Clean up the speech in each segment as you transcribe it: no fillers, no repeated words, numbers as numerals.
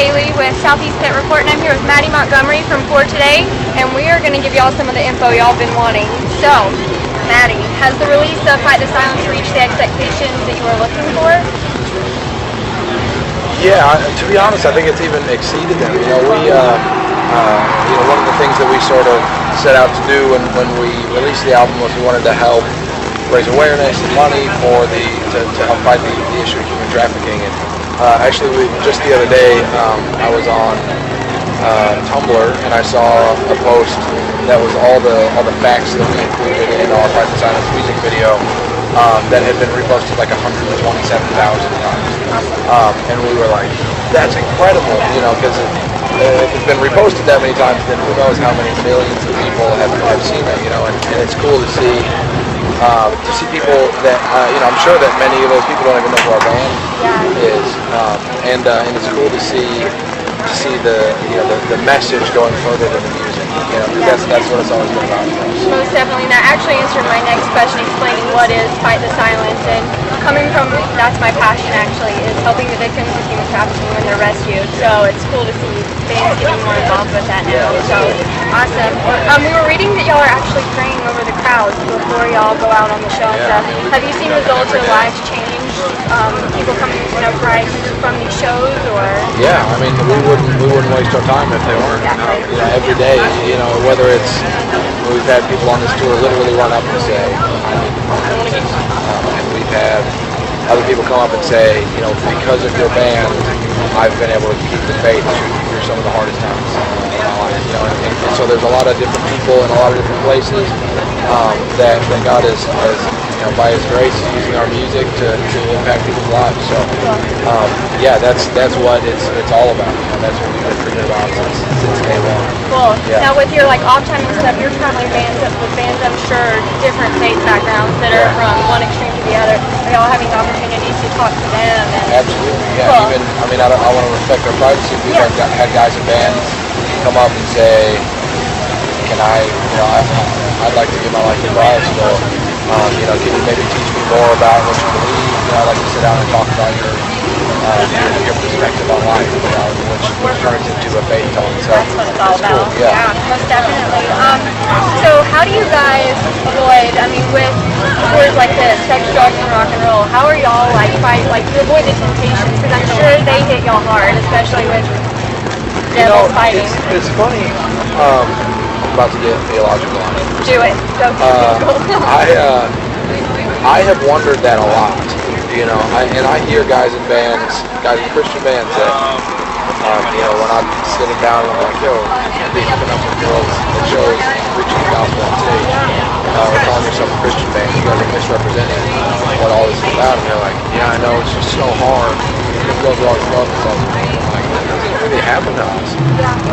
Haley with Southeast Pit Report, and I'm here with Mattie Montgomery from For Today, and we are going to give y'all some of the info y'all been wanting. So, Mattie, has the release of Fight the Silence reached the expectations that you were looking for? Yeah, to be honest, I think it's even exceeded them. One of the things that we sort of set out to do when we released the album was we wanted to help raise awareness and money to help fight the issue of human trafficking. And actually, just the other day, I was on Tumblr and I saw a post that was all the facts that we included in our Fight the Silence music video that had been reposted like 127,000 times. And we were like, that's incredible, because if it's been reposted that many times, then who knows how many millions of people have seen it, and it's cool to see people that, I'm sure that many of those people don't even know who our band is, and it's cool to see the message going further than the music, because that's what it's always been about for us. Most definitely, and that actually answered my next question, explaining what is Fight the Silence, and coming from, that's my passion actually, is helping the victims of human trafficking when they're rescued, so it's cool to see bands getting more involved with that now, so awesome. We were reading that y'all are actually praying over the crowds before y'all go out on the show and stuff. Have you seen results or lives change? People coming to know Christ from these shows, or? Yeah, I mean, we wouldn't waste our time if they weren't. Every day, whether it's, we've had people on this tour literally run up and say, I need Jesus. And we've had other people come up and say, because of your band, I've been able to keep the faith through some of the hardest times in my life. And so there's a lot of different people in a lot of different places that God has by His grace, using our music to impact people's lives. So, that's what it's all about. That's what we've been dreaming about since day one. Cool. Yeah. Now, with your off time and stuff, you're traveling with bands, I'm sure, different faith backgrounds that are from one extreme to the other. Are y'all having opportunities to talk to them? Absolutely. Yeah. Cool. I want to respect their privacy. We've had guys in bands come up and say, "Can I'd like to give my life to Christ, or can you maybe teach me more about what you believe? I'd like to sit down and talk about your perspective on life, which turns into a faith talk." So that's what it's all about. Cool. Yeah, most definitely. So how do you guys avoid? With words like this, sex, drugs, and rock and roll, how are y'all to avoid the temptations? Because I'm sure they hit y'all hard, especially with devil fighting. It's funny. I'm about to get theological on it. Do it. Go theological. I have wondered that a lot, and I hear guys in Christian bands that, when I'm sitting down and I'm like, yo, you're hooking up with girls that shows preaching the gospel on stage, or calling yourself a Christian band, you guys are misrepresenting what all this is about, and they're like, yeah, I know, it's just so hard, girls are always love themselves. Like, that doesn't really happen to us.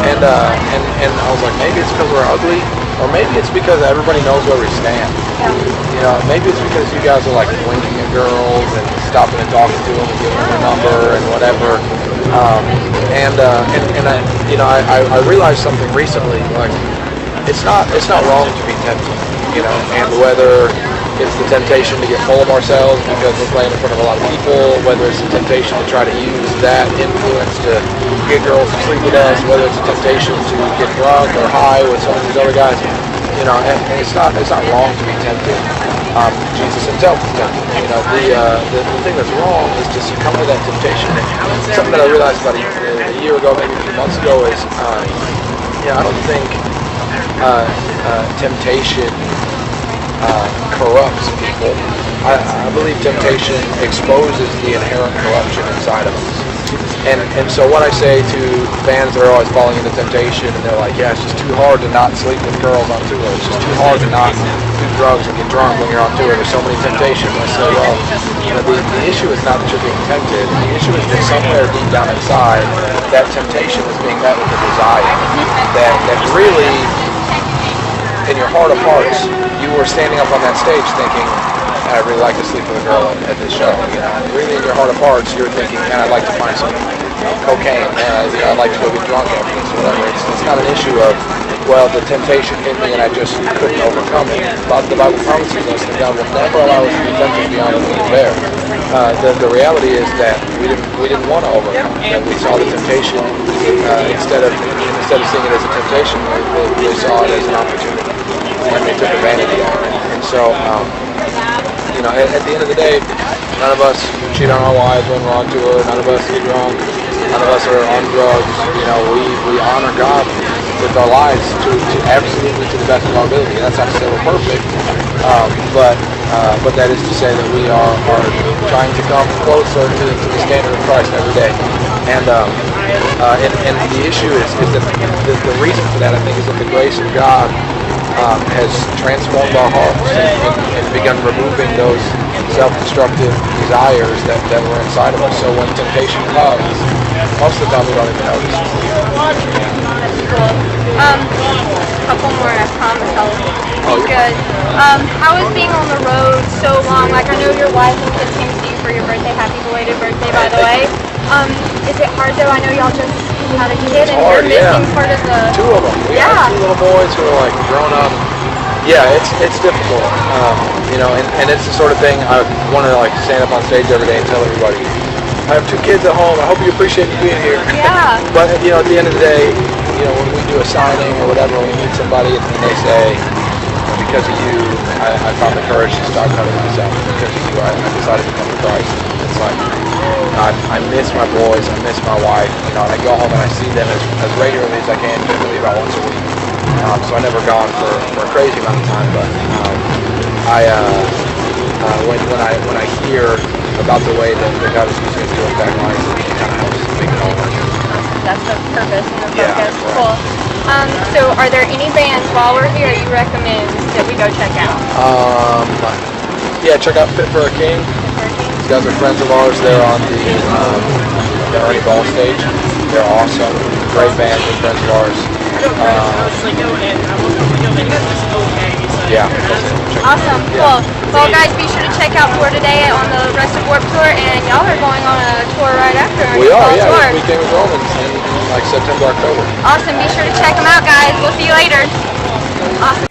And I was like, maybe it's because we're ugly, or maybe it's because everybody knows where we stand. Maybe it's because you guys are like winking at girls and stopping and talking to them and giving them their number and whatever. I realized something recently. Like, it's not wrong to be tempted. And whether it's the temptation to get full of ourselves because we're playing in front of a lot of people, whether it's the temptation to try to use that influence to get girls to sleep with us, whether it's a temptation to get drunk or high with some of these other guys, and it's not wrong to be tempted. Jesus himself was tempted. The thing that's wrong is to succumb to that temptation. And something that I realized about a year ago, maybe a few months ago, is I don't think temptation corrupts people. I believe temptation exposes the inherent corruption inside of us. And so what I say to fans that are always falling into temptation, and they're like, yeah, it's just too hard to not sleep with girls on tour. It's just too hard to not do drugs and get drunk when you're on tour. There's so many temptations. I say, well, the issue is not that you're being tempted. The issue is that somewhere deep down inside, that temptation is being met with a desire that really, in your heart of hearts, you were standing up on that stage thinking, I'd really like to sleep with a girl at this show. Really, in your heart of hearts, you're thinking, man, I'd like to find some cocaine. Man, I'd like to go get drunk after this, whatever. It's not an issue of well, the temptation hit me and I just couldn't overcome it. But the Bible promises us that God will never allow us to be tempted beyond what we can bear. The reality is that we didn't want to overcome it. And we saw the temptation instead of seeing it as a temptation, they saw it as an opportunity, and they took advantage of it. And so, at the end of the day, none of us cheat on our wives when we're on tour. None of us get drunk. None of us are on drugs. We honor God with our lives to absolutely to the best of our ability. That's not to say we're perfect, but that is to say that we are trying to come closer to the standard of Christ every day. And the issue is that the reason for that, I think, is that the grace of God has transformed our hearts and begun removing those self-destructive desires that were inside of us. So when temptation comes, most of the time we don't even notice. That's cool. A couple more, I promise I'll be good. How is being on the road so long? Like, I know your wife and kids came to see you for your birthday. Happy belated birthday, by the way. Is it hard though? I know y'all just had a kid and you're missing part of the... Two of them. We have 2 little boys who are like grown up. Yeah, it's difficult. And it's the sort of thing I want to like stand up on stage every day and tell everybody, I have 2 kids at home. I hope you appreciate me being here. Yeah. But at the end of the day, when we do a signing or whatever, we meet somebody and they say, because of you, I found the courage to start cutting myself. Because of you, I decided to come to Christ. It's like, I miss my boys, I miss my wife, and I go home and I see them as regularly as I can, usually about once a week. So I never gone for a crazy amount of time, but when I hear about the way that God is using it to impact lives, it kind of helps make it all work. That's the purpose and the Yeah, focus. right. Cool. So are there any bands while we're here you recommend that we go check out? Check out Fit for a King. These guys are friends of ours. They're on the Ernie Ball stage. They're awesome. Great band, good friends of ours. Awesome. Cool. Well, guys, be sure to check out Florida Day on the rest of Warped Tour, and y'all are going on a tour right after. We are, Tour. We came with Romans in like September, October. Awesome. Be sure to check them out, guys. We'll see you later. Awesome.